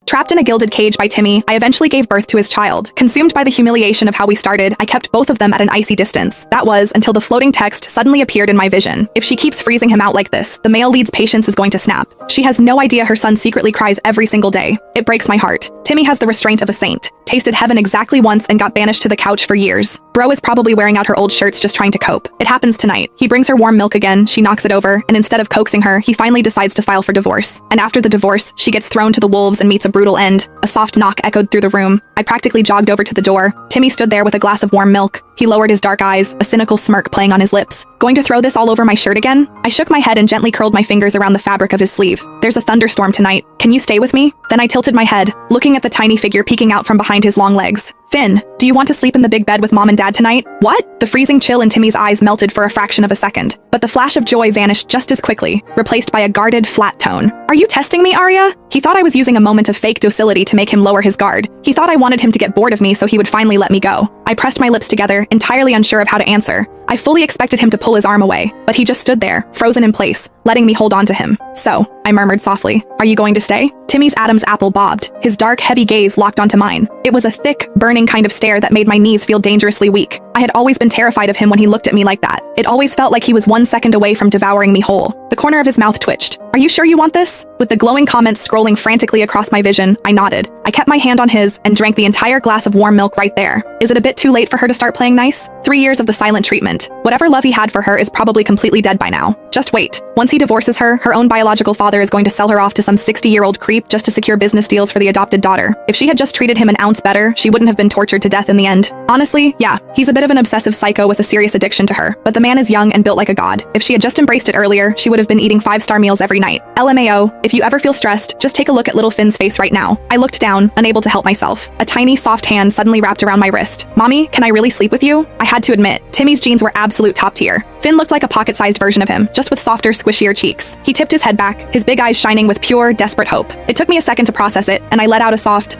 Trapped in a gilded cage by Timmy, I eventually gave birth to his child. Consumed by the humiliation of how we started, I kept both of them at an icy distance. That was, until the floating text suddenly appeared in my vision. If she keeps freezing him out like this, the male lead's patience is going to snap. She has no idea her son secretly cries every single day. It breaks my heart. Timmy has the restraint of a saint. Tasted heaven exactly once and got banished to the couch for years. Bro is probably wearing out her old shirts just trying to cope. It happens tonight. He brings her warm milk again, she knocks it over, and instead of coaxing her, he finally decides to file for divorce. And after the divorce, she gets thrown to the wolves and meets a brutal end. A soft knock echoed through the room. I practically jogged over to the door. Timmy stood there with a glass of warm milk. He lowered his dark eyes, a cynical smirk playing on his lips. Going to throw this all over my shirt again? I shook my head and gently curled my fingers around the fabric of his sleeve. There's a thunderstorm tonight. Can you stay with me? Then I tilted my head, looking at the tiny figure peeking out from behind his long legs. Finn, do you want to sleep in the big bed with mom and dad tonight? What? The freezing chill in Timmy's eyes melted for a fraction of a second, but the flash of joy vanished just as quickly, replaced by a guarded, flat tone. Are you testing me, Arya? He thought I was using a moment of fake docility to make him lower his guard. He thought I wanted him to get bored of me so he would finally let me go. I pressed my lips together, entirely unsure of how to answer. I fully expected him to pull his arm away, but he just stood there, frozen in place, letting me hold on to him. So, I murmured softly, "Are you going to stay?" Timmy's Adam's apple bobbed, his dark, heavy gaze locked onto mine. It was a thick, burning kind of stare that made my knees feel dangerously weak. I had always been terrified of him when he looked at me like that. It always felt like he was 1 second away from devouring me whole. The corner of his mouth twitched. "Are you sure you want this?" With the glowing comments scrolling frantically across my vision, I nodded. I kept my hand on his and drank the entire glass of warm milk right there. Is it a bit too late for her to start playing nice? 3 years of the silent treatment. Whatever love he had for her is probably completely dead by now. Just wait. Once he divorces her, her own biological father is going to sell her off to some 60-year-old creep just to secure business deals for the adopted daughter. If she had just treated him an ounce better, she wouldn't have been tortured to death in the end. Honestly, yeah, he's a bit of an obsessive psycho with a serious addiction to her, but the man is young and built like a god. If she had just embraced it earlier, she would have been eating 5-star meals every night. LMAO, if you ever feel stressed, just take a look at little Finn's face right now. I looked down, unable to help myself. A tiny, soft hand suddenly wrapped around my wrist. "Mommy, can I really sleep with you?" I had to admit, Timmy's jeans were absolute top tier. Finn looked like a pocket-sized version of him, just with softer, squishier cheeks. He tipped his head back, his big eyes shining with pure, desperate hope. It took me a second to process it, and I let out a soft,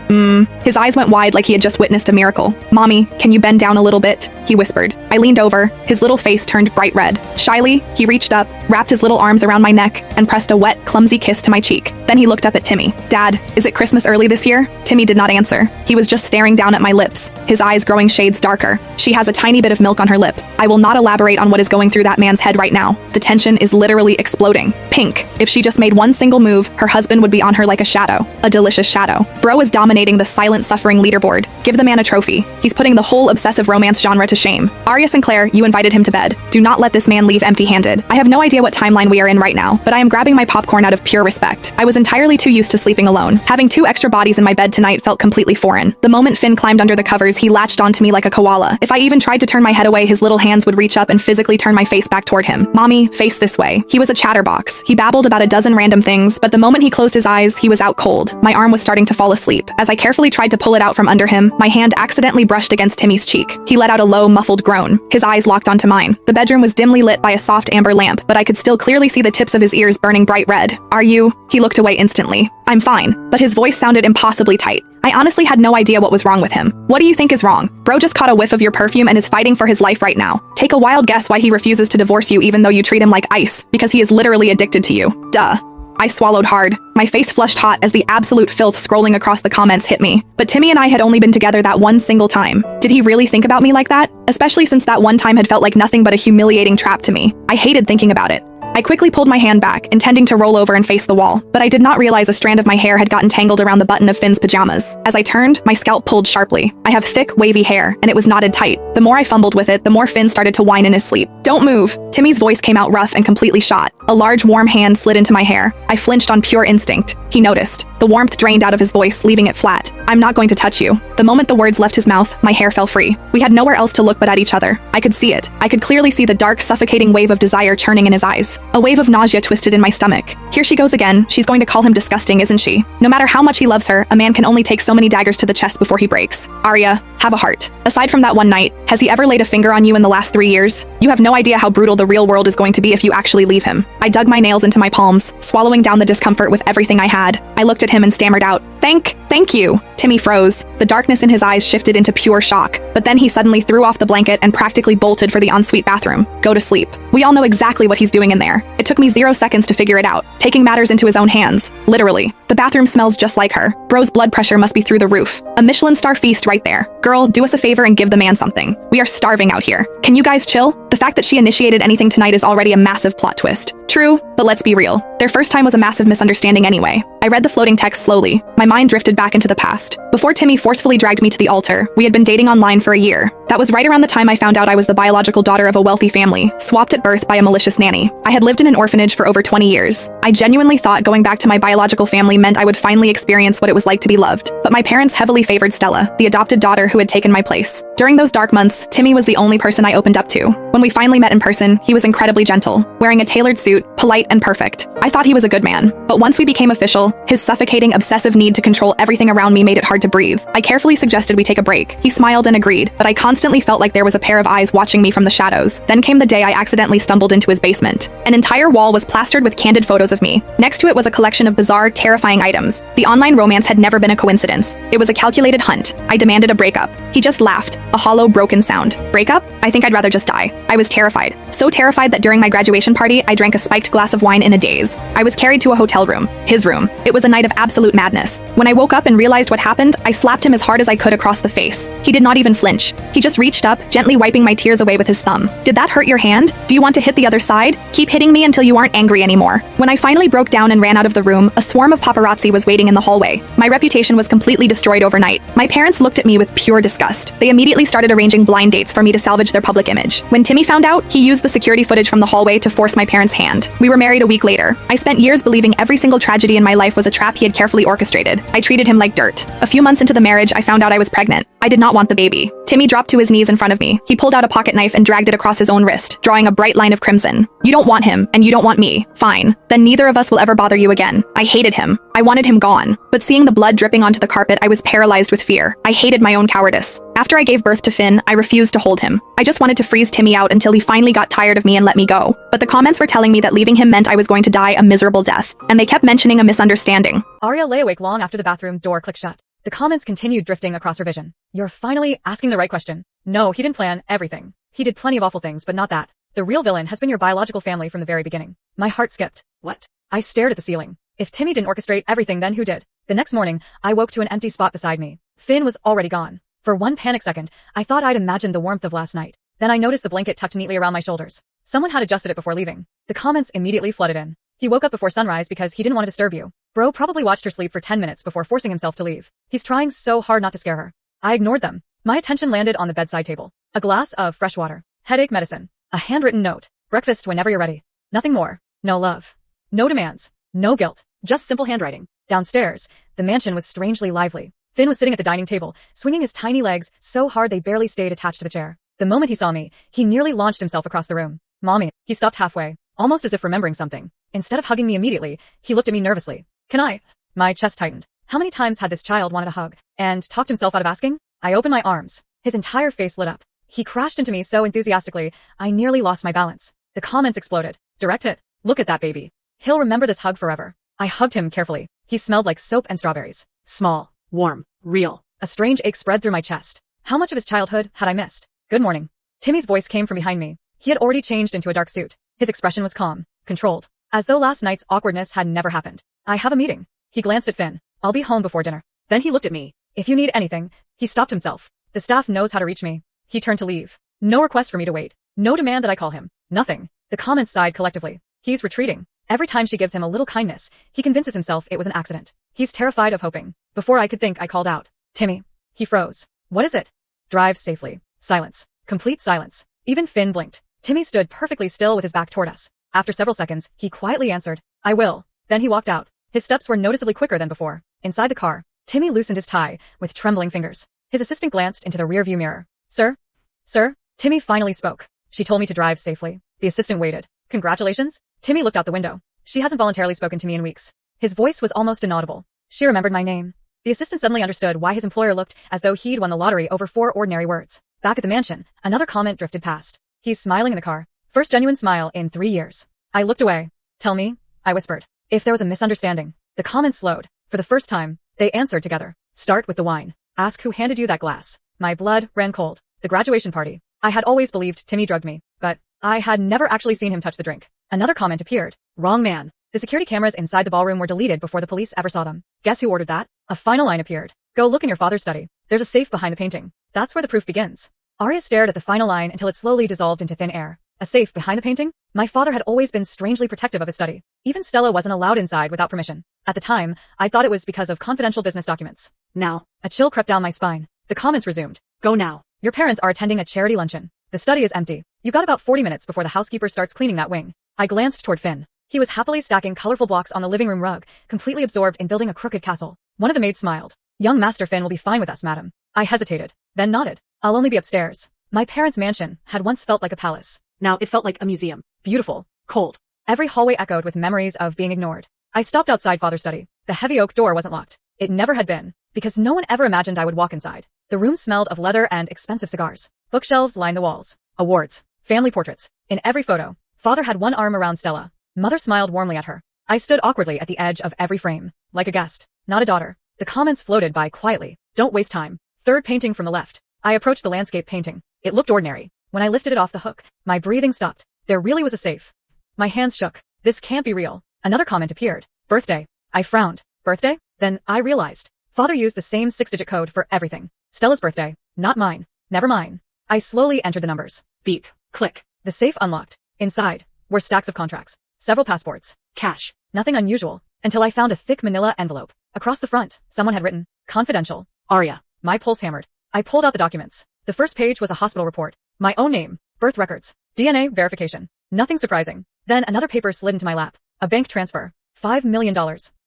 His eyes went wide like he had just witnessed a miracle. "Mommy, can you bend down a little bit?" he whispered. I leaned over, his little face turned bright red. Shyly, he reached up, wrapped his little arms around my neck, and pressed a wet, clumsy kiss to my cheek. Then he looked up at Timmy. "Dad, is it Christmas early this year?" Timmy did not answer. He was just staring down at my lips, his eyes growing shades darker. She has a tiny bit of milk on her lip. I will not elaborate on what is going through that man's head right now. The tension is literally exploding. Pink. If she just made one single move, her husband would be on her like a shadow. A delicious shadow. Bro is dominating the silent suffering leaderboard. Give the man a trophy. He's putting the whole obsessive romance genre to shame. Arya Sinclair, you invited him to bed. Do not let this man leave empty-handed. I have no idea what timeline we are in right now, but I am grabbing my popcorn out of pure respect. I was entirely too used to sleeping alone. Having 2 extra bodies in my bed tonight felt completely foreign. The moment Finn climbed under the covers, he latched onto me like a koala. If I even tried to turn my head away, his little hands would reach up and physically turn my face back toward him. "Mommy, face this way." He was a chatterbox. He babbled about a dozen random things, but the moment he closed his eyes, he was out cold. My arm was starting to fall asleep. As I carefully tried to pull it out from under him, my hand accidentally brushed against Timmy's cheek. He let out a low, muffled groan. His eyes locked onto mine. The bedroom was dimly lit by a soft amber lamp, but I could still clearly see the tips of his ears burning bright red. "Are you?" He looked away instantly. "I'm fine," but his voice sounded impossibly tight. I honestly had no idea what was wrong with him. "What do you think is wrong? Bro just caught a whiff of your perfume and is fighting for his life right now. Take a wild guess why he refuses to divorce you even though you treat him like ice, because he is literally addicted to you. Duh." I swallowed hard. My face flushed hot as the absolute filth scrolling across the comments hit me. But Timmy and I had only been together that one single time. Did he really think about me like that? Especially since that one time had felt like nothing but a humiliating trap to me. I hated thinking about it. I quickly pulled my hand back, intending to roll over and face the wall, but I did not realize a strand of my hair had gotten tangled around the button of Finn's pajamas. As I turned, my scalp pulled sharply. I have thick, wavy hair, and it was knotted tight. The more I fumbled with it, the more Finn started to whine in his sleep. "Don't move." Timmy's voice came out rough and completely shot. A large, warm hand slid into my hair. I flinched on pure instinct. He noticed. The warmth drained out of his voice, leaving it flat. "I'm not going to touch you." The moment the words left his mouth, my hair fell free. We had nowhere else to look but at each other. I could see it. I could clearly see the dark, suffocating wave of desire churning in his eyes. A wave of nausea twisted in my stomach. Here she goes again. She's going to call him disgusting, isn't she? No matter how much he loves her, a man can only take so many daggers to the chest before he breaks. Arya, have a heart. Aside from that one night, has he ever laid a finger on you in the last 3 years? You have no idea how brutal the real world is going to be if you actually leave him. I dug my nails into my palms, swallowing down the discomfort with everything I had. I looked at him and stammered out, Thank you." Timmy froze. The darkness in his eyes shifted into pure shock. But then he suddenly threw off the blanket and practically bolted for the ensuite bathroom. Go to sleep. We all know exactly what he's doing in there. It took me 0 seconds to figure it out, taking matters into his own hands. Literally. The bathroom smells just like her. Bro's blood pressure must be through the roof. A Michelin star feast right there. Girl, do us a favor and give the man something. We are starving out here. Can you guys chill? The fact that she initiated anything tonight is already a massive plot twist. True, but let's be real. Their first time was a massive misunderstanding anyway. I read the floating text slowly. My mind drifted back into the past. Before Timmy forcefully dragged me to the altar, we had been dating online for a year. That was right around the time I found out I was the biological daughter of a wealthy family, swapped at birth by a malicious nanny. I had lived in an orphanage for over 20 years. I genuinely thought going back to my biological family meant I would finally experience what it was like to be loved. But my parents heavily favored Stella, the adopted daughter who had taken my place. During those dark months, Timmy was the only person I opened up to. When we finally met in person, he was incredibly gentle, wearing a tailored suit, polite and perfect. I thought he was a good man. But once we became official, his suffocating, obsessive need to control everything around me made it hard to breathe. I carefully suggested we take a break. He smiled and agreed, but I constantly felt like there was a pair of eyes watching me from the shadows. Then came the day I accidentally stumbled into his basement. An entire wall was plastered with candid photos of me. Next to it was a collection of bizarre, terrifying items. The online romance had never been a coincidence. It was a calculated hunt. I demanded a breakup. He just laughed, a hollow, broken sound. Breakup? I think I'd rather just die. I was terrified. So terrified that during my graduation party, I drank a spiked glass of wine in a daze. I was carried to a hotel room, his room. It was a night of absolute madness. When I woke up and realized what happened, I slapped him as hard as I could across the face. He did not even flinch. He just reached up, gently wiping my tears away with his thumb. Did that hurt your hand? Do you want to hit the other side? Keep hitting me until you aren't angry anymore. When I finally broke down and ran out of the room, a swarm of paparazzi was waiting in the hallway. My reputation was completely destroyed overnight. My parents looked at me with pure disgust. They immediately started arranging blind dates for me to salvage their public image. When Timmy found out, he used the security footage from the hallway to force my parents' hand. We were married a week later. I spent years believing every single tragedy in my life was a trap he had carefully orchestrated. I treated him like dirt. A few months into the marriage, I found out I was pregnant. I did not want the baby. Timmy dropped to his knees in front of me. He pulled out a pocket knife and dragged it across his own wrist, drawing a bright line of crimson. You don't want him, and you don't want me. Fine. Then neither of us will ever bother you again. I hated him. I wanted him gone. But seeing the blood dripping onto the carpet, I was paralyzed with fear. I hated my own cowardice. After I gave birth to Finn, I refused to hold him. I just wanted to freeze Timmy out until he finally got tired of me and let me go. But the comments were telling me that leaving him meant I was going to die a miserable death. And they kept mentioning a misunderstanding. Arya lay awake long after the bathroom door clicked shut. The comments continued drifting across her vision. You're finally asking the right question. No, he didn't plan everything. He did plenty of awful things, but not that. The real villain has been your biological family from the very beginning. My heart skipped. What? I stared at the ceiling. If Timmy didn't orchestrate everything, then who did? The next morning, I woke to an empty spot beside me. Finn was already gone. For one panic second, I thought I'd imagined the warmth of last night. Then I noticed the blanket tucked neatly around my shoulders. Someone had adjusted it before leaving. The comments immediately flooded in. He woke up before sunrise because he didn't want to disturb you. Bro probably watched her sleep for 10 minutes before forcing himself to leave. He's trying so hard not to scare her. I ignored them. My attention landed on the bedside table. A glass of fresh water. Headache medicine. A handwritten note. Breakfast whenever you're ready. Nothing more. No love. No demands. No guilt. Just simple handwriting. Downstairs, the mansion was strangely lively. Finn was sitting at the dining table, swinging his tiny legs so hard they barely stayed attached to the chair. The moment he saw me, he nearly launched himself across the room. Mommy. He stopped halfway, almost as if remembering something. Instead of hugging me immediately, he looked at me nervously. Can I? My chest tightened. How many times had this child wanted a hug, and talked himself out of asking? I opened my arms. His entire face lit up. He crashed into me so enthusiastically, I nearly lost my balance. The comments exploded. Direct hit. Look at that baby. He'll remember this hug forever. I hugged him carefully. He smelled like soap and strawberries. Small, warm, real. A strange ache spread through my chest. How much of his childhood had I missed? Good morning. Timmy's voice came from behind me. He had already changed into a dark suit. His expression was calm, controlled, as though last night's awkwardness had never happened. I have a meeting. He glanced at Finn. I'll be home before dinner. Then he looked at me. If you need anything. He stopped himself. The staff knows how to reach me. He turned to leave. No request for me to wait. No demand that I call him. Nothing. The comments sighed collectively. He's retreating. Every time she gives him a little kindness, he convinces himself it was an accident. He's terrified of hoping. Before I could think, I called out. Timmy. He froze. What is it? Drive safely. Silence. Complete silence. Even Finn blinked. Timmy stood perfectly still with his back toward us. After several seconds, he quietly answered, I will. Then he walked out. His steps were noticeably quicker than before. Inside the car, Timmy loosened his tie with trembling fingers. His assistant glanced into the rearview mirror. Sir? Sir? Timmy finally spoke. She told me to drive safely. The assistant waited. Congratulations? Timmy looked out the window. She hasn't voluntarily spoken to me in weeks. His voice was almost inaudible. She remembered my name. The assistant suddenly understood why his employer looked as though he'd won the lottery over 4 ordinary words. Back at the mansion, another comment drifted past. He's smiling in the car. First genuine smile in 3 years. I looked away. Tell me, I whispered. If there was a misunderstanding. The comments slowed. For the first time, they answered together. Start with the wine. Ask who handed you that glass. My blood ran cold. The graduation party. I had always believed Timmy drugged me, but I had never actually seen him touch the drink. Another comment appeared. Wrong man. The security cameras inside the ballroom were deleted before the police ever saw them. Guess who ordered that? A final line appeared. Go look in your father's study. There's a safe behind the painting. That's where the proof begins. Arya stared at the final line until it slowly dissolved into thin air. A safe behind the painting? My father had always been strangely protective of his study. Even Stella wasn't allowed inside without permission. At the time, I thought it was because of confidential business documents. Now, a chill crept down my spine. The comments resumed. Go now. Your parents are attending a charity luncheon. The study is empty. You got about 40 minutes before the housekeeper starts cleaning that wing. I glanced toward Finn. He was happily stacking colorful blocks on the living room rug, completely absorbed in building a crooked castle. One of the maids smiled. Young Master Finn will be fine with us, madam. I hesitated, then nodded. I'll only be upstairs. My parents' mansion had once felt like a palace. Now it felt like a museum. Beautiful. Cold. Every hallway echoed with memories of being ignored. I stopped outside father's study. The heavy oak door wasn't locked. It never had been, because no one ever imagined I would walk inside. The room smelled of leather and expensive cigars. Bookshelves lined the walls. Awards. Family portraits. In every photo, father had one arm around Stella. Mother smiled warmly at her. I stood awkwardly at the edge of every frame, like a guest, not a daughter. The comments floated by quietly. Don't waste time. Third painting from the left. I approached the landscape painting. It looked ordinary. When I lifted it off the hook, my breathing stopped. There really was a safe. My hands shook. This can't be real. Another comment appeared. Birthday. I frowned. Birthday? Then I realized. Father used the same 6-digit code for everything. Stella's birthday. Not mine. Never mine. I slowly entered the numbers. Beep. Click. The safe unlocked. Inside were stacks of contracts. Several passports. Cash. Nothing unusual. Until I found a thick manila envelope. Across the front, someone had written, confidential. Arya. My pulse hammered. I pulled out the documents. The first page was a hospital report. My own name. Birth records. DNA verification. Nothing surprising. Then another paper slid into my lap. A bank transfer. $5 million.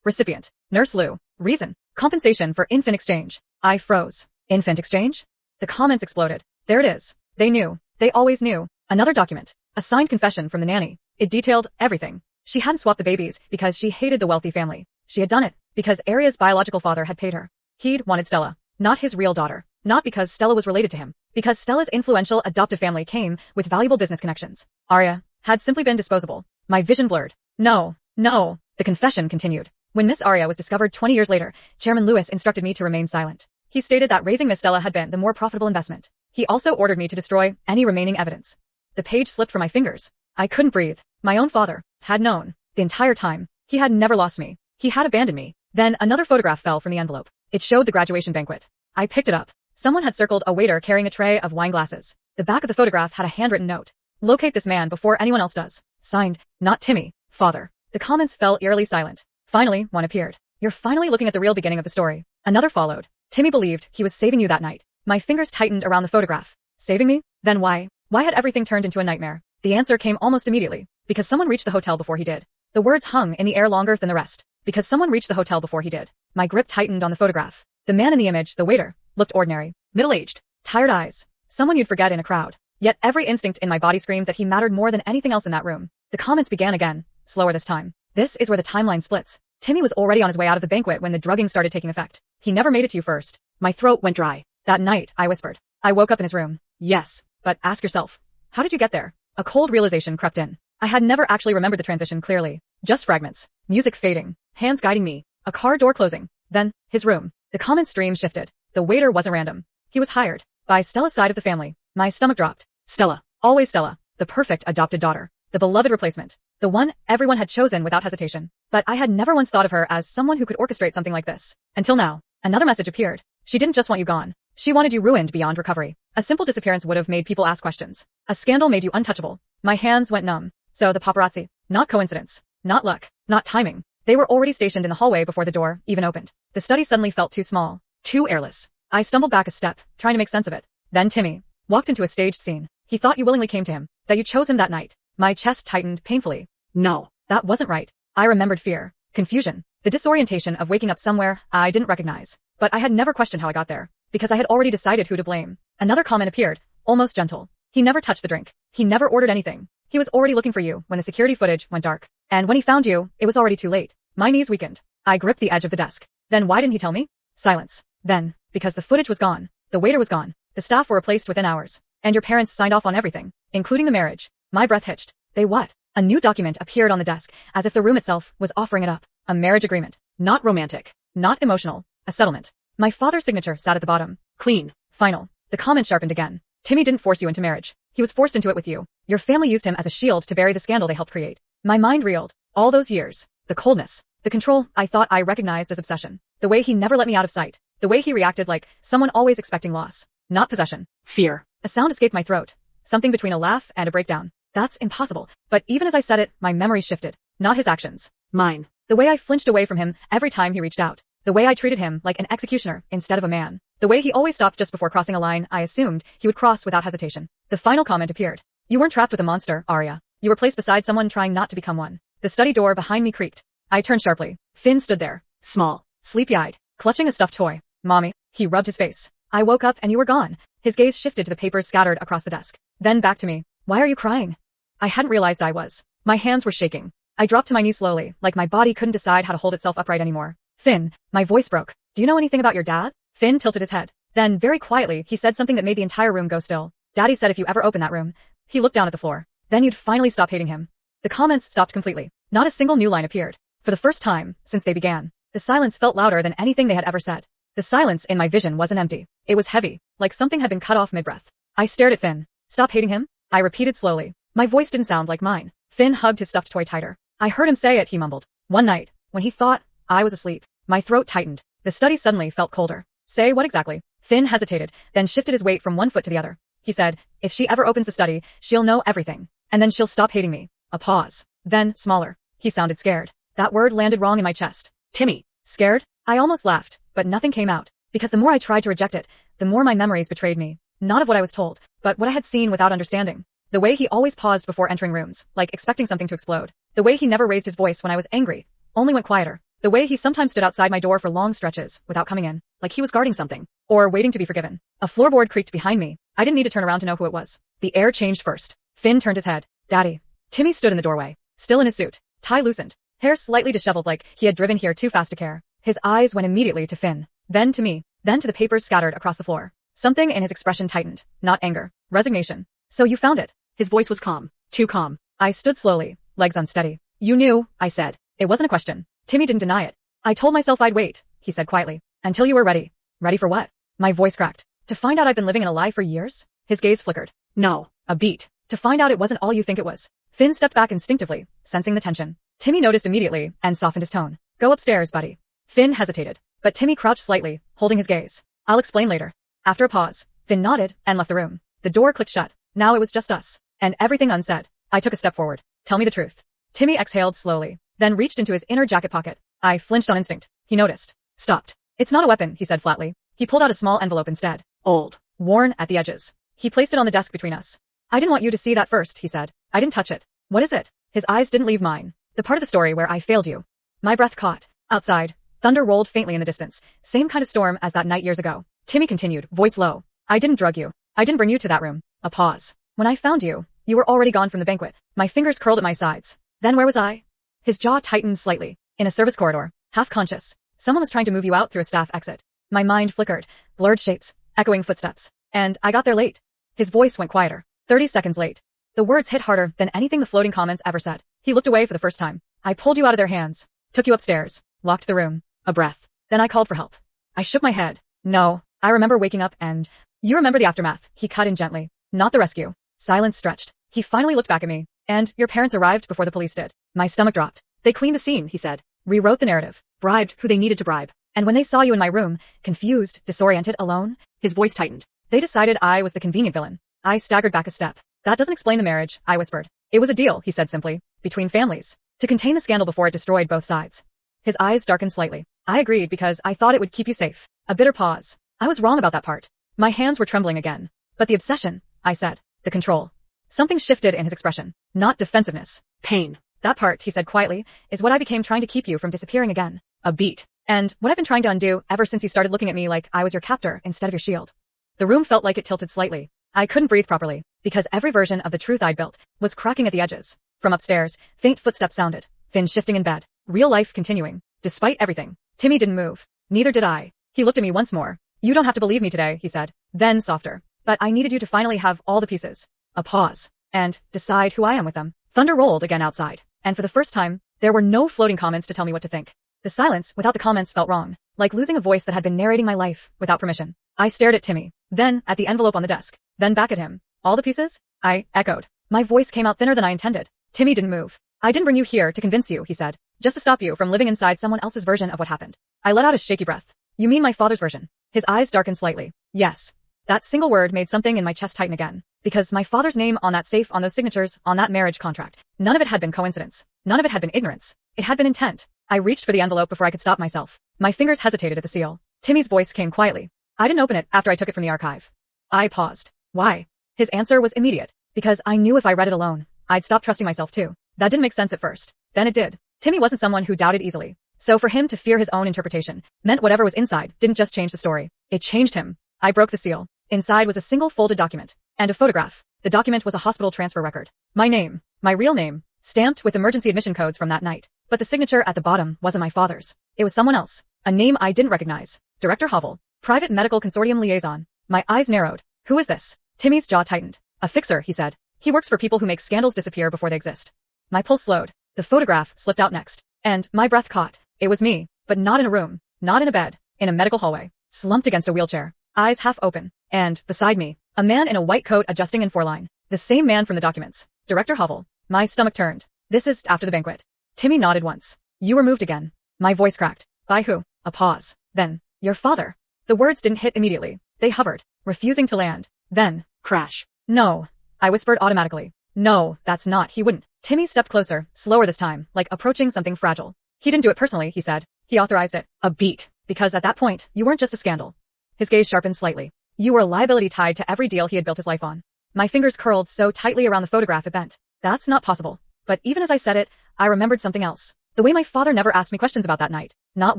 Recipient. Nurse Lou. Reason. Compensation for infant exchange. I froze. Infant exchange? The comments exploded. There it is. They knew. They always knew. Another document. A signed confession from the nanny. It detailed everything. She hadn't swapped the babies because she hated the wealthy family. She had done it because Arya's biological father had paid her. He'd wanted Stella, not his real daughter. Not because Stella was related to him. Because Stella's influential adoptive family came with valuable business connections. Arya had simply been disposable. My vision blurred. No. The confession continued. When Miss Arya was discovered 20 years later, Chairman Lewis instructed me to remain silent. He stated that raising Miss Stella had been the more profitable investment. He also ordered me to destroy any remaining evidence. The page slipped from my fingers. I couldn't breathe. My own father had known the entire time. He had never lost me. He had abandoned me. Then another photograph fell from the envelope. It showed the graduation banquet. I picked it up. Someone had circled a waiter carrying a tray of wine glasses. The back of the photograph had a handwritten note. Locate this man before anyone else does. Signed, not Timmy, father. The comments fell eerily silent. Finally, one appeared. You're finally looking at the real beginning of the story. Another followed. Timmy believed he was saving you that night. My fingers tightened around the photograph. Saving me? Then why? Why had everything turned into a nightmare? The answer came almost immediately. Because someone reached the hotel before he did. The words hung in the air longer than the rest. Because someone reached the hotel before he did. My grip tightened on the photograph. The man in the image, the waiter, looked ordinary. Middle-aged. Tired eyes. Someone you'd forget in a crowd. Yet every instinct in my body screamed that he mattered more than anything else in that room. The comments began again, slower this time. This is where the timeline splits. Timmy was already on his way out of the banquet when the drugging started taking effect. He never made it to you first. My throat went dry. That night, I whispered. I woke up in his room. Yes, but ask yourself. How did you get there? A cold realization crept in. I had never actually remembered the transition clearly. Just fragments. Music fading. Hands guiding me. A car door closing. Then, his room. The comment stream shifted. The waiter wasn't random. He was hired. By Stella's side of the family. My stomach dropped. Stella. Always Stella. The perfect adopted daughter. The beloved replacement. The one everyone had chosen without hesitation. But I had never once thought of her as someone who could orchestrate something like this. Until now. Another message appeared. She didn't just want you gone. She wanted you ruined beyond recovery. A simple disappearance would have made people ask questions. A scandal made you untouchable. My hands went numb. So the paparazzi. Not coincidence. Not luck. Not timing. They were already stationed in the hallway before the door even opened. The study suddenly felt too small. Too airless. I stumbled back a step, trying to make sense of it. Then Timmy walked into a staged scene. He thought you willingly came to him, that you chose him that night. My chest tightened painfully. No, that wasn't right. I remembered fear, confusion, the disorientation of waking up somewhere I didn't recognize. But I had never questioned how I got there, because I had already decided who to blame. Another comment appeared, almost gentle. He never touched the drink. He never ordered anything. He was already looking for you when the security footage went dark. And when he found you, it was already too late. My knees weakened. I gripped the edge of the desk. Then why didn't he tell me? Silence. Then, because the footage was gone. The waiter was gone. The staff were replaced within hours. And your parents signed off on everything, including the marriage. My breath hitched. They what? A new document appeared on the desk, as if the room itself was offering it up. A marriage agreement. Not romantic. Not emotional. A settlement. My father's signature sat at the bottom. Clean. Final. The comment sharpened again. Timmy didn't force you into marriage. He was forced into it with you. Your family used him as a shield to bury the scandal they helped create. My mind reeled. All those years. The coldness. The control I thought I recognized as obsession. The way he never let me out of sight. The way he reacted like someone always expecting loss. Not possession. Fear. A sound escaped my throat. Something between a laugh and a breakdown. That's impossible. But even as I said it, my memory shifted. Not his actions. Mine. The way I flinched away from him every time he reached out. The way I treated him like an executioner instead of a man. The way he always stopped just before crossing a line I assumed he would cross without hesitation. The final comment appeared. You weren't trapped with a monster, Arya. You were placed beside someone trying not to become one. The study door behind me creaked. I turned sharply. Finn stood there. Small. Sleepy-eyed. Clutching a stuffed toy. Mommy. He rubbed his face. I woke up and you were gone. His gaze shifted to the papers scattered across the desk. Then back to me. Why are you crying? I hadn't realized I was. My hands were shaking. I dropped to my knees slowly, like my body couldn't decide how to hold itself upright anymore. Finn. My voice broke. Do you know anything about your dad? Finn tilted his head. Then, very quietly, he said something that made the entire room go still. Daddy said if you ever open that room. He looked down at the floor. Then you'd finally stop hating him. The comments stopped completely. Not a single new line appeared. For the first time, since they began, the silence felt louder than anything they had ever said. The silence in my vision wasn't empty. It was heavy, like something had been cut off mid-breath. I stared at Finn. Stop hating him? I repeated slowly. My voice didn't sound like mine. Finn hugged his stuffed toy tighter. I heard him say it, he mumbled. One night, when he thought I was asleep, my throat tightened. The study suddenly felt colder. Say what exactly? Finn hesitated, then shifted his weight from one foot to the other. He said, if she ever opens the study, she'll know everything. And then she'll stop hating me. A pause. Then, smaller. He sounded scared. That word landed wrong in my chest. Timmy. Scared? I almost laughed, but nothing came out. Because the more I tried to reject it, the more my memories betrayed me. Not of what I was told, but what I had seen without understanding. The way he always paused before entering rooms, like expecting something to explode. The way he never raised his voice when I was angry, only went quieter. The way he sometimes stood outside my door for long stretches, without coming in, like he was guarding something, or waiting to be forgiven. A floorboard creaked behind me. I didn't need to turn around to know who it was. The air changed first. Finn turned his head. Daddy. Timmy stood in the doorway, still in his suit, tie loosened, hair slightly disheveled like he had driven here too fast to care. His eyes went immediately to Finn, then to me, then to the papers scattered across the floor. Something in his expression tightened, not anger, resignation. So you found it. His voice was calm, too calm. I stood slowly, legs unsteady. You knew, I said. It wasn't a question. Timmy didn't deny it. I told myself I'd wait, he said quietly, until you were ready. Ready for what? My voice cracked. To find out I've been living in a lie for years? His gaze flickered. No, a beat. To find out it wasn't all you think it was. Finn stepped back instinctively, sensing the tension. Timmy noticed immediately and softened his tone. Go upstairs, buddy. Finn hesitated, but Timmy crouched slightly, holding his gaze. I'll explain later. After a pause, Finn nodded and left the room. The door clicked shut. Now it was just us, and everything unsaid. I took a step forward. Tell me the truth. Timmy exhaled slowly, then reached into his inner jacket pocket. I flinched on instinct. He noticed. Stopped. It's not a weapon, he said flatly. He pulled out a small envelope instead. Old. Worn at the edges. He placed it on the desk between us. I didn't want you to see that first, he said. I didn't touch it. What is it? His eyes didn't leave mine. The part of the story where I failed you. My breath caught. Outside, thunder rolled faintly in the distance. Same kind of storm as that night years ago. Timmy continued, voice low. I didn't drug you. I didn't bring you to that room. A pause. When I found you, you were already gone from the banquet. My fingers curled at my sides. Then where was I? His jaw tightened slightly. In a service corridor, half conscious. Someone was trying to move you out through a staff exit. My mind flickered, blurred shapes, echoing footsteps. And I got there late. His voice went quieter. 30 seconds late. The words hit harder than anything the floating comments ever said. He looked away for the first time. I pulled you out of their hands, took you upstairs, locked the room. A breath. Then I called for help. I shook my head. No, I remember waking up and... You remember the aftermath, he cut in gently. Not the rescue. Silence stretched. He finally looked back at me. And your parents arrived before the police did. My stomach dropped. They cleaned the scene, he said. Rewrote the narrative. Bribed who they needed to bribe. And when they saw you in my room, confused, disoriented, alone, his voice tightened. They decided I was the convenient villain. I staggered back a step. That doesn't explain the marriage, I whispered. It was a deal, he said simply. Between families. To contain the scandal before it destroyed both sides. His eyes darkened slightly. I agreed because I thought it would keep you safe. A bitter pause. I was wrong about that part. My hands were trembling again. But the obsession, I said. The control. Something shifted in his expression. Not defensiveness. Pain. That part, he said quietly, is what I became trying to keep you from disappearing again. A beat. And what I've been trying to undo ever since you started looking at me like I was your captor instead of your shield. The room felt like it tilted slightly. I couldn't breathe properly, because every version of the truth I'd built was cracking at the edges. From upstairs, faint footsteps sounded. Finn shifting in bed. Real life continuing. Despite everything. Timmy didn't move. Neither did I. He looked at me once more. You don't have to believe me today, he said. Then softer. But I needed you to finally have all the pieces. A pause. And decide who I am with them. Thunder rolled again outside. And for the first time, there were no floating comments to tell me what to think. The silence without the comments felt wrong. Like losing a voice that had been narrating my life without permission. I stared at Timmy. Then, at the envelope on the desk. then back at him. All the pieces? I echoed. My voice came out thinner than I intended. Timmy didn't move. I didn't bring you here to convince you, he said. Just to stop you from living inside someone else's version of what happened. I let out a shaky breath. You mean my father's version? His eyes darkened slightly. Yes. That single word made something in my chest tighten again. Because my father's name on that safe, on those signatures, on that marriage contract, none of it had been coincidence. None of it had been ignorance. It had been intent. I reached for the envelope before I could stop myself. My fingers hesitated at the seal. Timmy's voice came quietly. I didn't open it after I took it from the archive. I paused. Why? His answer was immediate. Because I knew if I read it alone, I'd stop trusting myself too. That didn't make sense at first. Then it did. Timmy wasn't someone who doubted easily. So for him to fear his own interpretation meant whatever was inside didn't just change the story. It changed him. I broke the seal. Inside was a single folded document. And a photograph. The document was a hospital transfer record. My name. My real name. Stamped with emergency admission codes from that night. But the signature at the bottom wasn't my father's. It was someone else. A name I didn't recognize. Director Hovel. Private Medical Consortium Liaison. My eyes narrowed. Who is this? Timmy's jaw tightened. A fixer, he said. He works for people who make scandals disappear before they exist. My pulse slowed. The photograph slipped out next. And my breath caught. It was me. But not in a room. Not in a bed. In a medical hallway. Slumped against a wheelchair. Eyes half open. And, beside me, a man in a white coat adjusting in 4-line. The same man from the documents. Director Hovel. My stomach turned. This is after the banquet. Timmy nodded once. You were moved again. My voice cracked. By who? A pause. Then, your father. The words didn't hit immediately. They hovered, refusing to land. Then, crash. No. I whispered automatically. No, that's not. He wouldn't. Timmy stepped closer, slower this time, like approaching something fragile. He didn't do it personally, he said. He authorized it. A beat. Because at that point, you weren't just a scandal. His gaze sharpened slightly. You were a liability tied to every deal he had built his life on. My fingers curled so tightly around the photograph it bent. That's not possible. But even as I said it, I remembered something else. The way my father never asked me questions about that night. Not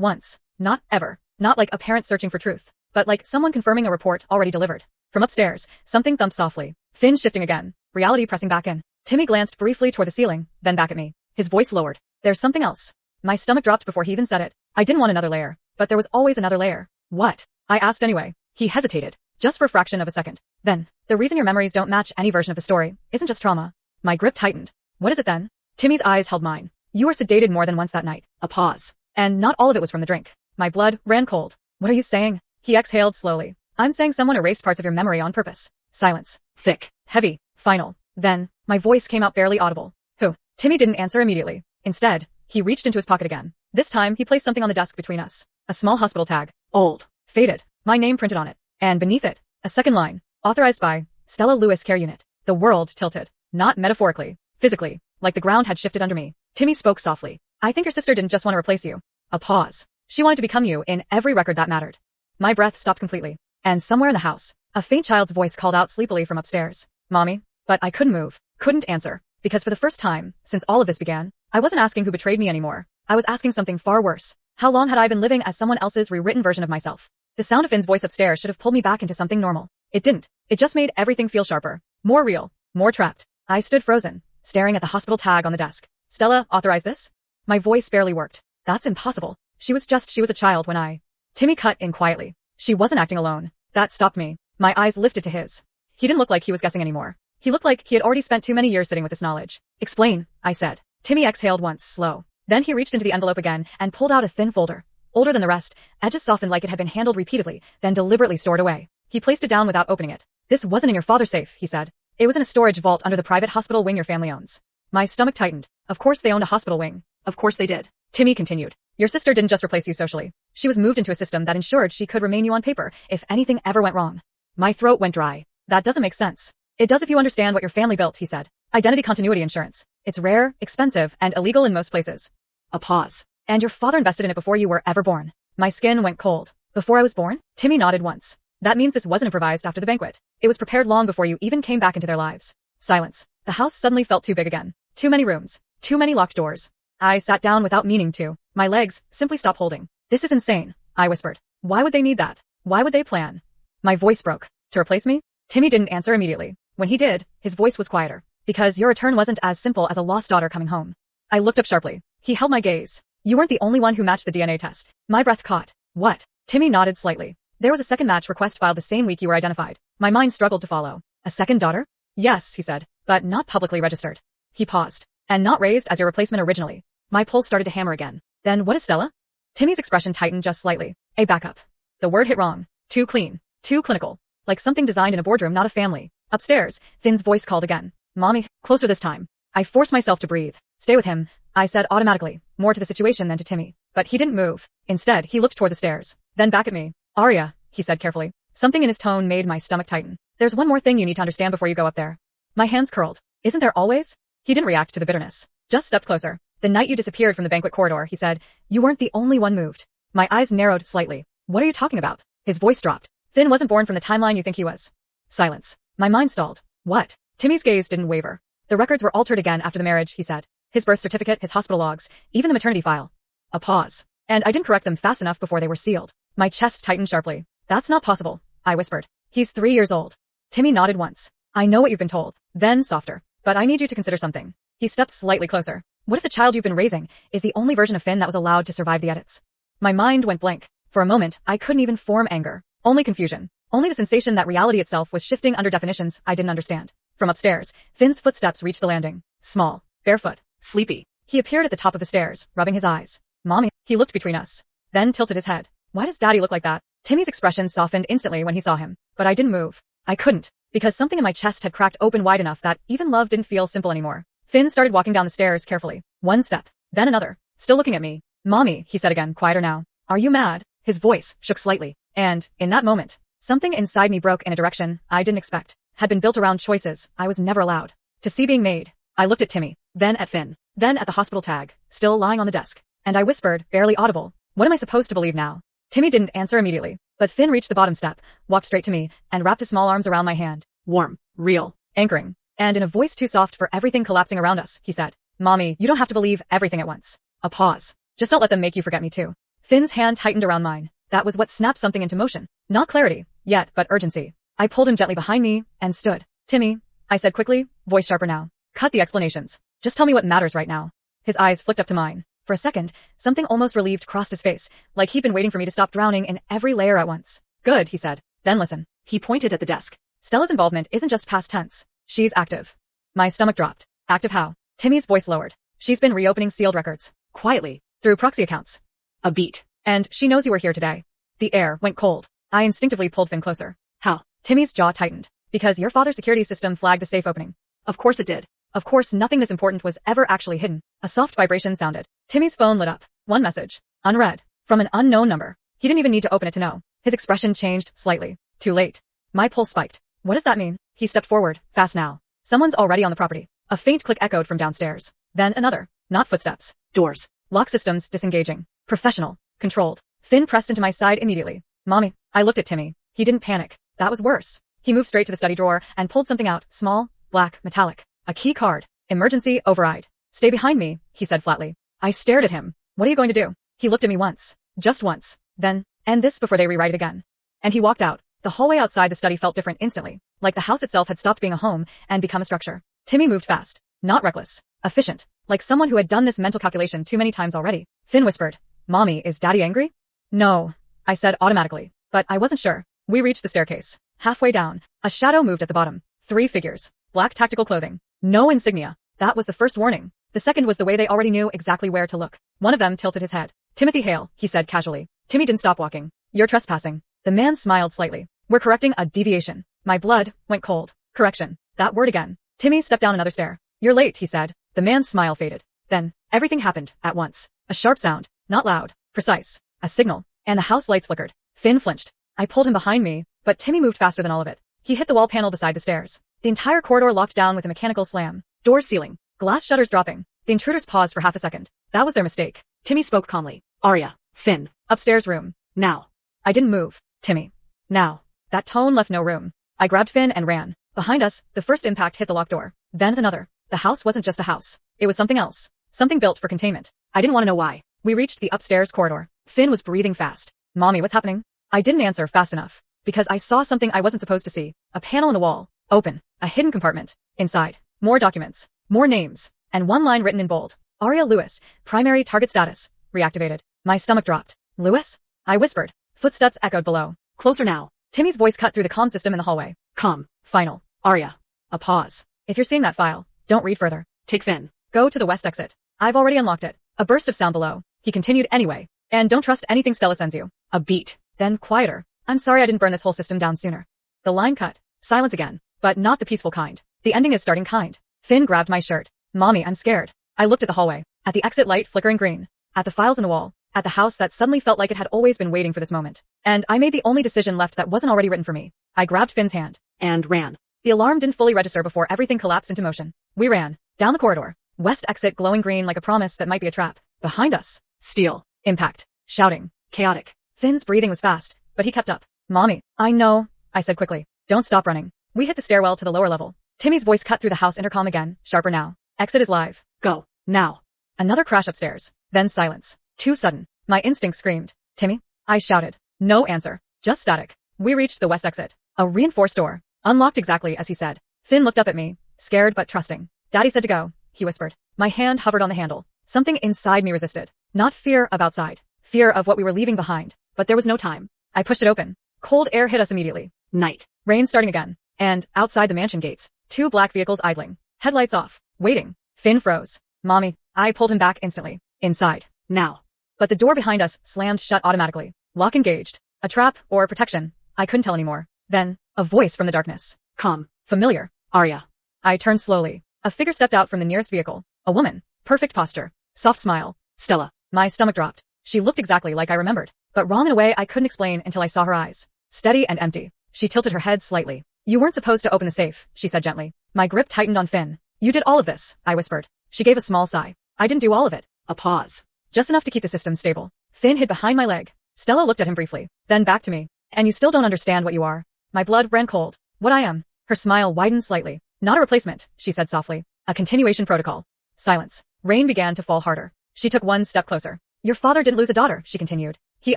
once. Not ever. Not like a parent searching for truth. But like someone confirming a report already delivered. From upstairs, something thumped softly. Fins shifting again. Reality pressing back in. Timmy glanced briefly toward the ceiling, then back at me. His voice lowered. There's something else. My stomach dropped before he even said it. I didn't want another layer. But there was always another layer. What? I asked anyway. He hesitated. Just for a fraction of a second. Then, the reason your memories don't match any version of the story isn't just trauma. My grip tightened. What is it then? Timmy's eyes held mine. You were sedated more than once that night. A pause. And not all of it was from the drink. My blood ran cold. What are you saying? He exhaled slowly. I'm saying someone erased parts of your memory on purpose. Silence. Thick. Heavy. Final. Then, my voice came out barely audible. Who? Timmy didn't answer immediately. Instead, he reached into his pocket again. This time, he placed something on the desk between us. A small hospital tag. Old. Faded. My name printed on it. And beneath it, a second line. Authorized by Stella Lewis Care Unit. The world tilted. Not metaphorically. Physically. Like the ground had shifted under me. Timmy spoke softly. I think your sister didn't just want to replace you. A pause. She wanted to become you in every record that mattered. My breath stopped completely. And somewhere in the house, a faint child's voice called out sleepily from upstairs. Mommy. But I couldn't move. Couldn't answer. Because for the first time, since all of this began, I wasn't asking who betrayed me anymore. I was asking something far worse. How long had I been living as someone else's rewritten version of myself? The sound of Finn's voice upstairs should have pulled me back into something normal. It didn't. It just made everything feel sharper. More real. More trapped. I stood frozen, staring at the hospital tag on the desk. Stella authorized this? My voice barely worked. That's impossible. She was a child when I... Timmy cut in quietly. She wasn't acting alone. That stopped me. My eyes lifted to his. He didn't look like he was guessing anymore. He looked like he had already spent too many years sitting with this knowledge. Explain, I said. Timmy exhaled once, slow. Then he reached into the envelope again and pulled out a thin folder. Older than the rest, edges softened like it had been handled repeatedly, then deliberately stored away. He placed it down without opening it. This wasn't in your father's safe, he said. It was in a storage vault under the private hospital wing your family owns. My stomach tightened. Of course they owned a hospital wing. Of course they did. Timmy continued. Your sister didn't just replace you socially. She was moved into a system that ensured she could remain you on paper if anything ever went wrong. My throat went dry. That doesn't make sense. It does if you understand what your family built, he said. Identity continuity insurance. It's rare, expensive, and illegal in most places. A pause. And your father invested in it before you were ever born. My skin went cold. Before I was born? Timmy nodded once. That means this wasn't improvised after the banquet. It was prepared long before you even came back into their lives. Silence. The house suddenly felt too big again. Too many rooms. Too many locked doors. I sat down without meaning to. My legs simply stopped holding. This is insane, I whispered. Why would they need that? Why would they plan? My voice broke. To replace me? Timmy didn't answer immediately. When he did, his voice was quieter. Because your return wasn't as simple as a lost daughter coming home. I looked up sharply. He held my gaze. You weren't the only one who matched the DNA test. My breath caught. What? Timmy nodded slightly. There was a second match request filed the same week you were identified. My mind struggled to follow. A second daughter? Yes, he said, but not publicly registered. He paused. And not raised as your replacement originally. My pulse started to hammer again. Then what is Stella? Timmy's expression tightened just slightly. A backup. The word hit wrong. Too clean. Too clinical. like something designed in a boardroom, not a family. Upstairs, Finn's voice called again. Mommy, closer this time. I forced myself to breathe. Stay with him, I said automatically, more to the situation than to Timmy. But he didn't move. Instead, he looked toward the stairs. Then back at me. Arya, he said carefully. Something in his tone made my stomach tighten. There's one more thing you need to understand before you go up there. My hands curled. Isn't there always? He didn't react to the bitterness. Just stepped closer. The night you disappeared from the banquet corridor, he said, you weren't the only one moved. My eyes narrowed slightly. What are you talking about? His voice dropped. Finn wasn't born from the timeline you think he was. Silence. My mind stalled. What? Timmy's gaze didn't waver. The records were altered again after the marriage, he said. His birth certificate, his hospital logs, even the maternity file. A pause. And I didn't correct them fast enough before they were sealed. My chest tightened sharply. That's not possible, I whispered. He's 3 years old. Timmy nodded once. I know what you've been told. Then softer. But I need you to consider something. He stepped slightly closer. What if the child you've been raising is the only version of Finn that was allowed to survive the edits? My mind went blank. For a moment, I couldn't even form anger. Only confusion. Only the sensation that reality itself was shifting under definitions I didn't understand. From upstairs, Finn's footsteps reached the landing. Small, barefoot, sleepy. He appeared at the top of the stairs, rubbing his eyes. Mommy, he looked between us. Then tilted his head. Why does Daddy look like that? Timmy's expression softened instantly when he saw him. But I didn't move. I couldn't. Because something in my chest had cracked open wide enough that even love didn't feel simple anymore. Finn started walking down the stairs carefully. One step. Then another. Still looking at me. Mommy, he said again, quieter now. Are you mad? His voice shook slightly. And, in that moment, something inside me broke in a direction I didn't expect. Had been built around choices I was never allowed to see being made. I looked at Timmy. Then at Finn. Then at the hospital tag, still lying on the desk. And I whispered, barely audible. What am I supposed to believe now? Timmy didn't answer immediately. But Finn reached the bottom step, walked straight to me, and wrapped his small arms around my hand. Warm. Real. Anchoring. And in a voice too soft for everything collapsing around us, he said, Mommy, you don't have to believe everything at once. A pause. Just don't let them make you forget me too. Finn's hand tightened around mine. That was what snapped something into motion. Not clarity, yet, but urgency. I pulled him gently behind me, and stood. Timmy, I said quickly, voice sharper now. Cut the explanations. Just tell me what matters right now. His eyes flicked up to mine. For a second, something almost relieved crossed his face, like he'd been waiting for me to stop drowning in every layer at once. Good, he said. Then listen. He pointed at the desk. Stella's involvement isn't just past tense. She's active. My stomach dropped. Active how? Timmy's voice lowered. She's been reopening sealed records. Quietly. Through proxy accounts. A beat. And she knows you were here today. The air went cold. I instinctively pulled Finn closer. How? Timmy's jaw tightened. Because your father's security system flagged the safe opening. Of course it did. Of course nothing this important was ever actually hidden. A soft vibration sounded. Timmy's phone lit up. One message. Unread. From an unknown number. He didn't even need to open it to know. His expression changed slightly. Too late. My pulse spiked. What does that mean? He stepped forward. Fast now. Someone's already on the property. A faint click echoed from downstairs. Then another. Not footsteps. Doors. Lock systems disengaging. Professional. Controlled. Finn pressed into my side immediately. Mommy. I looked at Timmy. He didn't panic. That was worse. He moved straight to the study drawer and pulled something out. Small, black, metallic. A key card. Emergency override. Stay behind me, he said flatly. I stared at him. What are you going to do? He looked at me once. Just once. Then, end this before they rewrite it again. And he walked out. The hallway outside the study felt different instantly. Like the house itself had stopped being a home and become a structure. Timmy moved fast. Not reckless. Efficient. Like someone who had done this mental calculation too many times already. Finn whispered. Mommy, is Daddy angry? No, I said automatically. But I wasn't sure. We reached the staircase. Halfway down, a shadow moved at the bottom. 3 figures. Black tactical clothing. No insignia. That was the first warning. The second was the way they already knew exactly where to look. One of them tilted his head. Timothy Hale, he said casually. Timmy didn't stop walking. You're trespassing. The man smiled slightly. We're correcting a deviation. My blood went cold. Correction. That word again. Timmy stepped down another stair. You're late, he said. The man's smile faded. Then, everything happened at once. A sharp sound. Not loud. Precise. A signal. And the house lights flickered. Finn flinched. I pulled him behind me, but Timmy moved faster than all of it. He hit the wall panel beside the stairs. The entire corridor locked down with a mechanical slam. Doors sealing. Glass shutters dropping. The intruders paused for half a second. That was their mistake. Timmy spoke calmly. Arya. Finn. Upstairs room. Now. I didn't move. Timmy. Now. That tone left no room. I grabbed Finn and ran. Behind us, the first impact hit the locked door. Then another. The house wasn't just a house. It was something else. Something built for containment. I didn't want to know why. We reached the upstairs corridor. Finn was breathing fast. Mommy, what's happening? I didn't answer fast enough. Because I saw something I wasn't supposed to see. A panel in the wall. Open. A hidden compartment. Inside. More documents. More names. And one line written in bold. Arya Lewis. Primary target status. Reactivated. My stomach dropped. Lewis? I whispered. Footsteps echoed below. Closer now. Timmy's voice cut through the comm system in the hallway. Come. Final. Arya. A pause. If you're seeing that file, don't read further. Take Finn. Go to the west exit. I've already unlocked it. A burst of sound below. He continued anyway. And don't trust anything Stella sends you. A beat. Then quieter. I'm sorry I didn't burn this whole system down sooner. The line cut. Silence again. But not the peaceful kind. The ending is starting kind. Finn grabbed my shirt. Mommy, I'm scared. I looked at the hallway. At the exit light flickering green. At the files in the wall. At the house that suddenly felt like it had always been waiting for this moment. And I made the only decision left that wasn't already written for me. I grabbed Finn's hand. And ran. The alarm didn't fully register before everything collapsed into motion. We ran. Down the corridor. West exit glowing green like a promise that might be a trap. Behind us. Steel. Impact. Shouting. Chaotic. Finn's breathing was fast, but he kept up. Mommy, I know, I said quickly. Don't stop running. We hit the stairwell to the lower level. Timmy's voice cut through the house intercom again, sharper now. Exit is live. Go. Now. Another crash upstairs. Then silence. Too sudden. My instinct screamed. Timmy? I shouted. No answer. Just static. We reached the west exit. A reinforced door. Unlocked exactly as he said. Finn looked up at me, scared but trusting. Daddy said to go, he whispered. My hand hovered on the handle. Something inside me resisted. Not fear of outside. Fear of what we were leaving behind. But there was no time. I pushed it open. Cold air hit us immediately. Night. Rain starting again. And, outside the mansion gates, 2 black vehicles idling. Headlights off. Waiting. Finn froze. Mommy. I pulled him back instantly. Inside. Now. But the door behind us slammed shut automatically. Lock engaged. A trap, or protection. I couldn't tell anymore. Then, a voice from the darkness. Calm. Familiar. Arya. I turned slowly. A figure stepped out from the nearest vehicle. A woman. Perfect posture. Soft smile. Stella. My stomach dropped. She looked exactly like I remembered. But wrong in a way I couldn't explain until I saw her eyes. Steady and empty. She tilted her head slightly. You weren't supposed to open the safe, she said gently. My grip tightened on Finn. You did all of this, I whispered. She gave a small sigh. I didn't do all of it. A pause. Just enough to keep the system stable. Finn hid behind my leg. Stella looked at him briefly. Then back to me. And you still don't understand what you are. My blood ran cold. What I am. Her smile widened slightly. Not a replacement, she said softly. A continuation protocol. Silence. Rain began to fall harder. She took one step closer. Your father didn't lose a daughter, she continued. He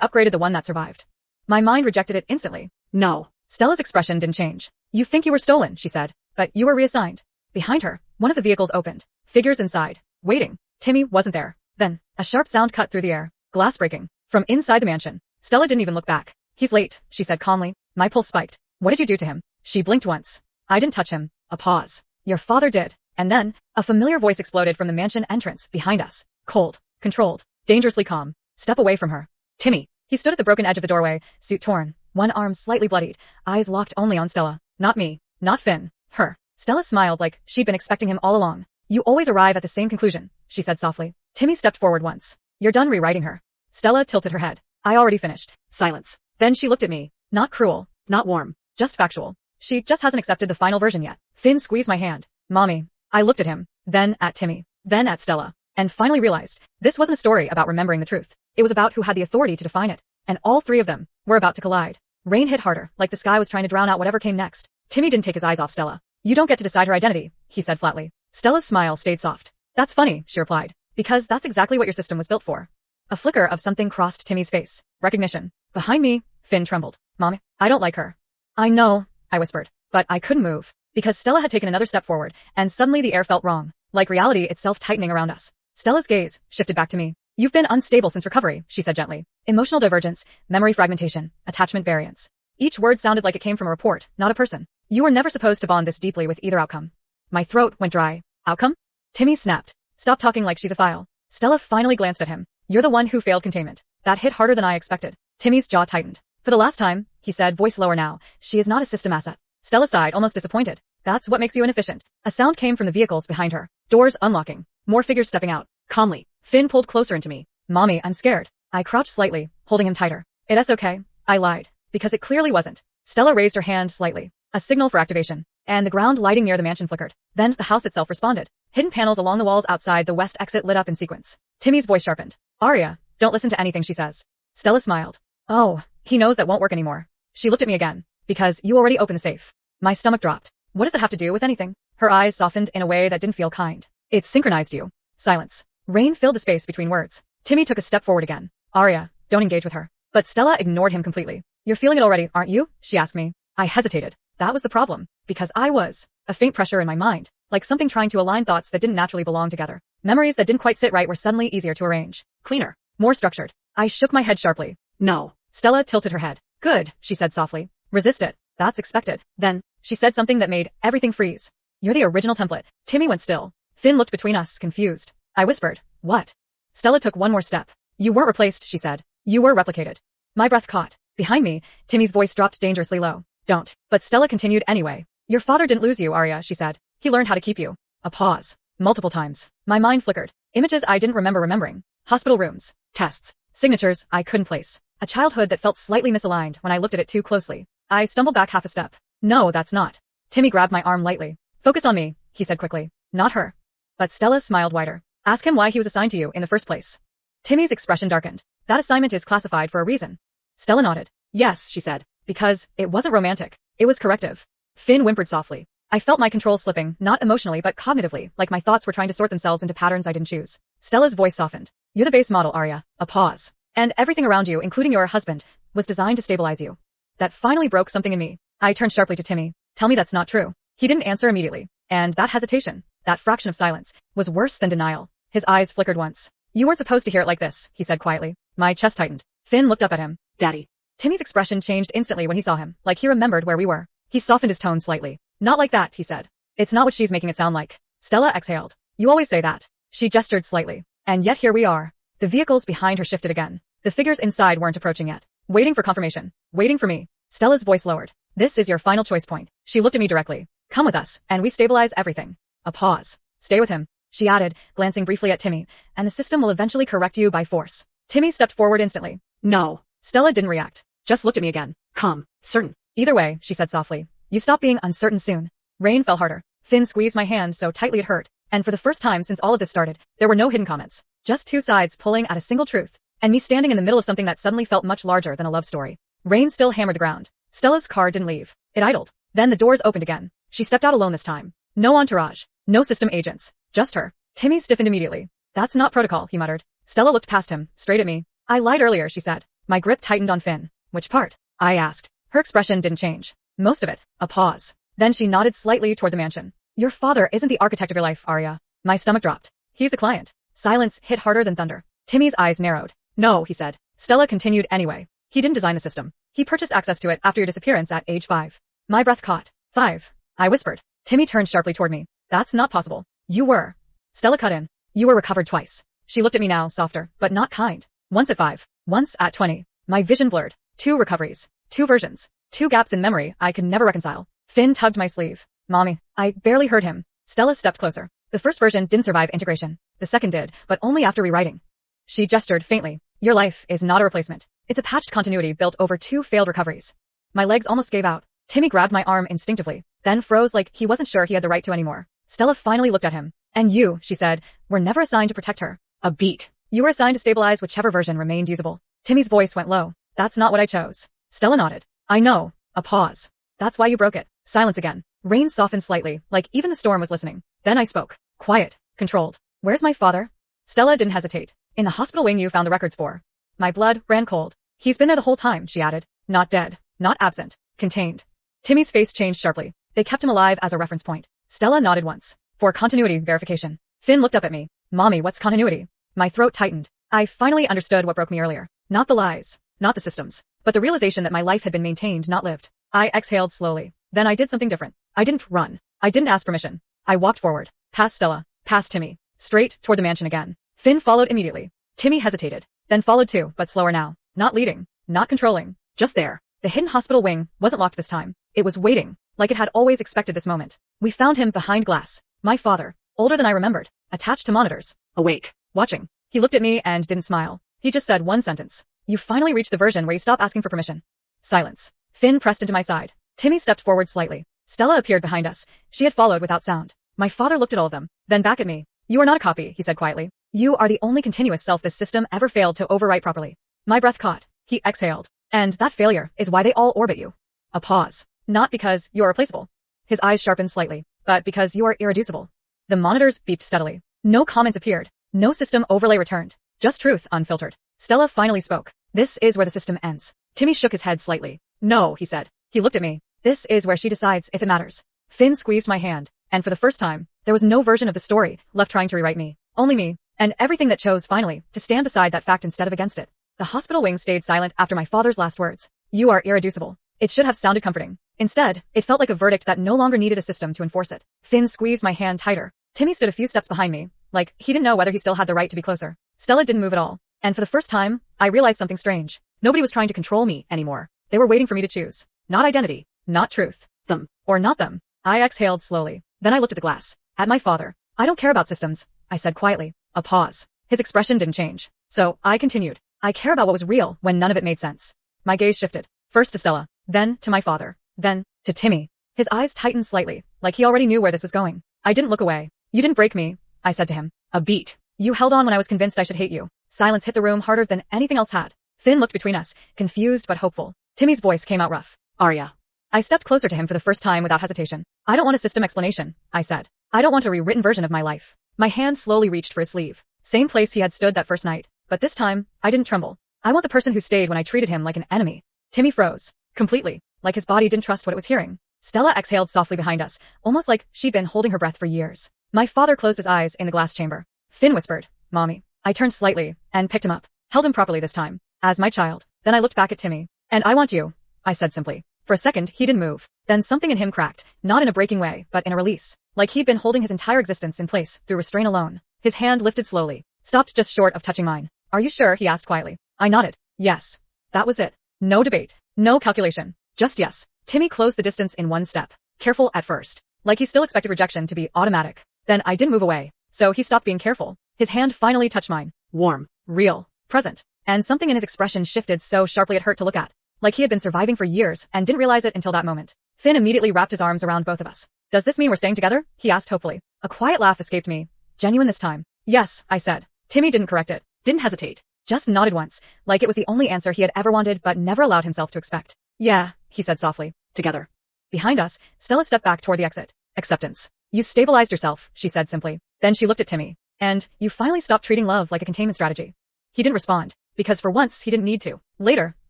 upgraded the one that survived. My mind rejected it instantly. No. Stella's expression didn't change. You think you were stolen, she said. But you were reassigned. Behind her, one of the vehicles opened. Figures inside. Waiting. Timmy wasn't there. Then, a sharp sound cut through the air. Glass breaking. From inside the mansion. Stella didn't even look back. He's late, she said calmly. My pulse spiked. What did you do to him? She blinked once. I didn't touch him. A pause. Your father did. And then, a familiar voice exploded from the mansion entrance behind us. Cold. Controlled. Dangerously calm. Step away from her. Timmy. He stood at the broken edge of the doorway, suit torn, one arm slightly bloodied, eyes locked only on Stella. Not me. Not Finn. Her. Stella smiled like she'd been expecting him all along. You always arrive at the same conclusion, she said softly. Timmy stepped forward once. You're done rewriting her. Stella tilted her head. I already finished. Silence. Then she looked at me. Not cruel. Not warm. Just factual. She just hasn't accepted the final version yet. Finn squeezed my hand. Mommy. I looked at him. Then at Timmy. Then at Stella. And finally realized, this wasn't a story about remembering the truth. It was about who had the authority to define it. And all 3 of them were about to collide. Rain hit harder, like the sky was trying to drown out whatever came next. Timmy didn't take his eyes off Stella. You don't get to decide her identity, he said flatly. Stella's smile stayed soft. That's funny, she replied. Because that's exactly what your system was built for. A flicker of something crossed Timmy's face. Recognition. Behind me, Finn trembled. Mommy, I don't like her. I know, I whispered. But I couldn't move. Because Stella had taken another step forward, and suddenly the air felt wrong. Like reality itself tightening around us. Stella's gaze shifted back to me. You've been unstable since recovery, she said gently. Emotional divergence, memory fragmentation, attachment variance. Each word sounded like it came from a report, not a person. You were never supposed to bond this deeply with either outcome. My throat went dry. Outcome? Timmy snapped. Stop talking like she's a file. Stella finally glanced at him. You're the one who failed containment. That hit harder than I expected. Timmy's jaw tightened. For the last time, he said, voice lower now, she is not a system asset. Stella sighed, almost disappointed. That's what makes you inefficient. A sound came from the vehicles behind her. Doors unlocking. More figures stepping out. Calmly. Finn pulled closer into me. Mommy, I'm scared. I crouched slightly, holding him tighter. It's okay. I lied. Because it clearly wasn't. Stella raised her hand slightly. A signal for activation. And the ground lighting near the mansion flickered. Then the house itself responded. Hidden panels along the walls outside the west exit lit up in sequence. Timmy's voice sharpened. Arya, don't listen to anything she says. Stella smiled. Oh, he knows that won't work anymore. She looked at me again. Because you already opened the safe. My stomach dropped. What does that have to do with anything? Her eyes softened in a way that didn't feel kind. It synchronized you. Silence. Rain filled the space between words. Timmy took a step forward again. Arya, don't engage with her. But Stella ignored him completely. You're feeling it already, aren't you? She asked me. I hesitated. That was the problem. Because I was. A faint pressure in my mind. Like something trying to align thoughts that didn't naturally belong together. Memories that didn't quite sit right were suddenly easier to arrange. Cleaner. More structured. I shook my head sharply. No. Stella tilted her head. Good, she said softly. Resist it. That's expected. Then, she said something that made everything freeze. You're the original template. Timmy went still. Finn looked between us, confused. I whispered. What? Stella took one more step. You weren't replaced, she said. You were replicated. My breath caught. Behind me, Timmy's voice dropped dangerously low. Don't. But Stella continued anyway. Your father didn't lose you, Arya, she said. He learned how to keep you. A pause. Multiple times. My mind flickered. Images I didn't remember remembering. Hospital rooms. Tests. Signatures I couldn't place. A childhood that felt slightly misaligned when I looked at it too closely. I stumbled back half a step. No, that's not. Timmy grabbed my arm lightly. Focus on me, he said quickly. Not her. But Stella smiled wider. Ask him why he was assigned to you in the first place. Timmy's expression darkened. That assignment is classified for a reason. Stella nodded. Yes, she said. Because it wasn't romantic. It was corrective. Finn whimpered softly. I felt my control slipping, not emotionally but cognitively, like my thoughts were trying to sort themselves into patterns I didn't choose. Stella's voice softened. You're the base model, Arya. A pause. And everything around you, including your husband, was designed to stabilize you. That finally broke something in me. I turned sharply to Timmy. Tell me that's not true. He didn't answer immediately. And that hesitation, that fraction of silence, was worse than denial. His eyes flickered once. You weren't supposed to hear it like this, he said quietly. My chest tightened. Finn looked up at him. Daddy. Timmy's expression changed instantly when he saw him, like he remembered where we were. He softened his tone slightly. Not like that, he said. It's not what she's making it sound like. Stella exhaled. You always say that. She gestured slightly. And yet here we are. The vehicles behind her shifted again. The figures inside weren't approaching yet. Waiting for confirmation. Waiting for me. Stella's voice lowered. This is your final choice point. She looked at me directly. Come with us, and we stabilize everything. A pause. Stay with him, she added, glancing briefly at Timmy, and the system will eventually correct you by force. Timmy stepped forward instantly. No. Stella didn't react. Just looked at me again. Calm. Certain. Either way, she said softly. You stop being uncertain soon. Rain fell harder. Finn squeezed my hand so tightly it hurt, and for the first time since all of this started, there were no hidden comments. Just two sides pulling at a single truth, and me standing in the middle of something that suddenly felt much larger than a love story. Rain still hammered the ground. Stella's car didn't leave. It idled. Then the doors opened again. She stepped out alone this time. No entourage. No system agents. Just her. Timmy stiffened immediately. That's not protocol, he muttered. Stella looked past him, straight at me. I lied earlier, she said. My grip tightened on Finn. Which part? I asked. Her expression didn't change. Most of it. A pause. Then she nodded slightly toward the mansion. Your father isn't the architect of your life, Arya. My stomach dropped. He's the client. Silence hit harder than thunder. Timmy's eyes narrowed. No, he said. Stella continued anyway. He didn't design the system. He purchased access to it after your disappearance at age 5. My breath caught. 5. I whispered. Timmy turned sharply toward me. That's not possible. You were. Stella cut in. You were recovered twice. She looked at me now, softer, but not kind. Once at 5. Once at 20. My vision blurred. 2 recoveries. 2 versions. 2 gaps in memory I could never reconcile. Finn tugged my sleeve. Mommy. I barely heard him. Stella stepped closer. The first version didn't survive integration. The second did, but only after rewriting. She gestured faintly. Your life is not a replacement. It's a patched continuity built over 2 failed recoveries. My legs almost gave out. Timmy grabbed my arm instinctively, then froze like he wasn't sure he had the right to anymore. Stella finally looked at him. And you, she said, were never assigned to protect her. A beat. You were assigned to stabilize whichever version remained usable. Timmy's voice went low. That's not what I chose. Stella nodded. I know. A pause. That's why you broke it. Silence again. Rain softened slightly, like even the storm was listening. Then I spoke. Quiet. Controlled. Where's my father? Stella didn't hesitate. In the hospital wing you found the records for. My blood ran cold. He's been there the whole time, she added. Not dead. Not absent. Contained. Timmy's face changed sharply. They kept him alive as a reference point. Stella nodded once. For continuity verification. Finn looked up at me. Mommy, what's continuity? My throat tightened. I finally understood what broke me earlier. Not the lies. Not the systems. But the realization that my life had been maintained, not lived. I exhaled slowly. Then I did something different. I didn't run. I didn't ask permission. I walked forward. Past Stella. Past Timmy. Straight toward the mansion again. Finn followed immediately. Timmy hesitated. Then followed too, but slower now. Not leading. Not controlling. Just there. The hidden hospital wing wasn't locked this time. It was waiting. Like it had always expected this moment. We found him behind glass. My father. Older than I remembered. Attached to monitors. Awake. Watching. He looked at me and didn't smile. He just said one sentence. You finally reached the version where you stop asking for permission. Silence. Finn pressed into my side. Timmy stepped forward slightly. Stella appeared behind us. She had followed without sound. My father looked at all of them, then back at me. You are not a copy, he said quietly. You are the only continuous self this system ever failed to overwrite properly. My breath caught. He exhaled. And that failure is why they all orbit you. A pause. Not because you're replaceable. His eyes sharpened slightly, but because you are irreducible. The monitors beeped steadily. No comments appeared. No system overlay returned. Just truth, unfiltered. Stella finally spoke. This is where the system ends. Timmy shook his head slightly. No, he said. He looked at me. This is where she decides if it matters. Finn squeezed my hand, and for the first time, there was no version of the story left trying to rewrite me. Only me, and everything that chose finally to stand beside that fact instead of against it. The hospital wing stayed silent after my father's last words. You are irreducible. It should have sounded comforting. Instead, it felt like a verdict that no longer needed a system to enforce it. Finn squeezed my hand tighter. Timmy stood a few steps behind me, like he didn't know whether he still had the right to be closer. Stella didn't move at all. And for the first time, I realized something strange. Nobody was trying to control me anymore. They were waiting for me to choose. Not identity. not truth. Them. Or not them. I exhaled slowly. Then I looked at the glass. At my father. I don't care about systems, I said quietly. A pause. His expression didn't change. So, I continued. I care about what was real when none of it made sense. My gaze shifted. First to Stella. Then to my father. Then to Timmy. His eyes tightened slightly, like he already knew where this was going. I didn't look away. You didn't break me, I said to him. A beat. You held on when I was convinced I should hate you. Silence hit the room harder than anything else had. Finn looked between us, confused but hopeful. Timmy's voice came out rough. Arya. I stepped closer to him for the first time without hesitation. I don't want a system explanation, I said. I don't want a rewritten version of my life. My hand slowly reached for his sleeve. Same place he had stood that first night. But this time, I didn't tremble. I want the person who stayed when I treated him like an enemy. Timmy froze. Completely. Like his body didn't trust what it was hearing. Stella exhaled softly behind us, almost like she'd been holding her breath for years. My father closed his eyes in the glass chamber. Finn whispered, Mommy. I turned slightly, and picked him up. Held him properly this time. As my child. Then I looked back at Timmy. And I want you, I said simply. For a second, he didn't move. Then something in him cracked, not in a breaking way, but in a release. Like he'd been holding his entire existence in place, through restraint alone. His hand lifted slowly. Stopped just short of touching mine. Are you sure? He asked quietly. I nodded. Yes. That was it. No debate. No calculation. Just yes. Timmy closed the distance in one step. Careful at first. Like he still expected rejection to be automatic. Then I didn't move away. So he stopped being careful. His hand finally touched mine. Warm. Real. Present. And something in his expression shifted so sharply it hurt to look at. Like he had been surviving for years and didn't realize it until that moment. Finn immediately wrapped his arms around both of us. Does this mean we're staying together? He asked hopefully. A quiet laugh escaped me. Genuine this time. Yes, I said. Timmy didn't correct it. Didn't hesitate. Just nodded once, like it was the only answer he had ever wanted but never allowed himself to expect. Yeah, he said softly. Together. Behind us, Stella stepped back toward the exit. Acceptance. You stabilized yourself, she said simply. Then she looked at Timmy. And you finally stopped treating love like a containment strategy. He didn't respond. Because for once, he didn't need to. Later,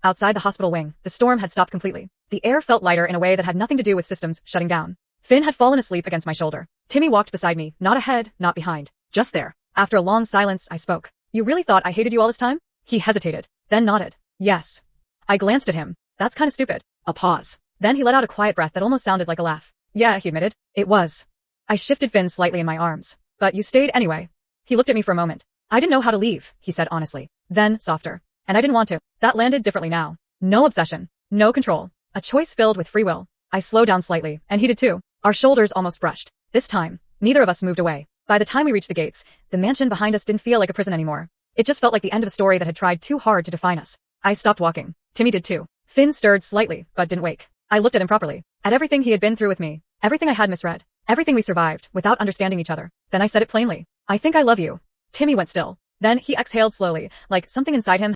outside the hospital wing, the storm had stopped completely. The air felt lighter in a way that had nothing to do with systems shutting down. Finn had fallen asleep against my shoulder. Timmy walked beside me, not ahead, not behind. Just there. After a long silence, I spoke. You really thought I hated you all this time? He hesitated, then nodded. Yes. I glanced at him. That's kinda stupid. A pause. Then he let out a quiet breath that almost sounded like a laugh. Yeah, he admitted. It was. I shifted Finn slightly in my arms. But you stayed anyway. He looked at me for a moment. I didn't know how to leave, he said honestly. Then, softer. And I didn't want to. That landed differently now. No obsession. No control. A choice filled with free will. I slowed down slightly, and he did too. Our shoulders almost brushed. This time, neither of us moved away. By the time we reached the gates, the mansion behind us didn't feel like a prison anymore. It just felt like the end of a story that had tried too hard to define us. I stopped walking. Timmy did too. Finn stirred slightly, but didn't wake. I looked at him properly. At everything he had been through with me. Everything I had misread. Everything we survived, without understanding each other. Then I said it plainly. I think I love you. Timmy went still. Then he exhaled slowly, like something inside him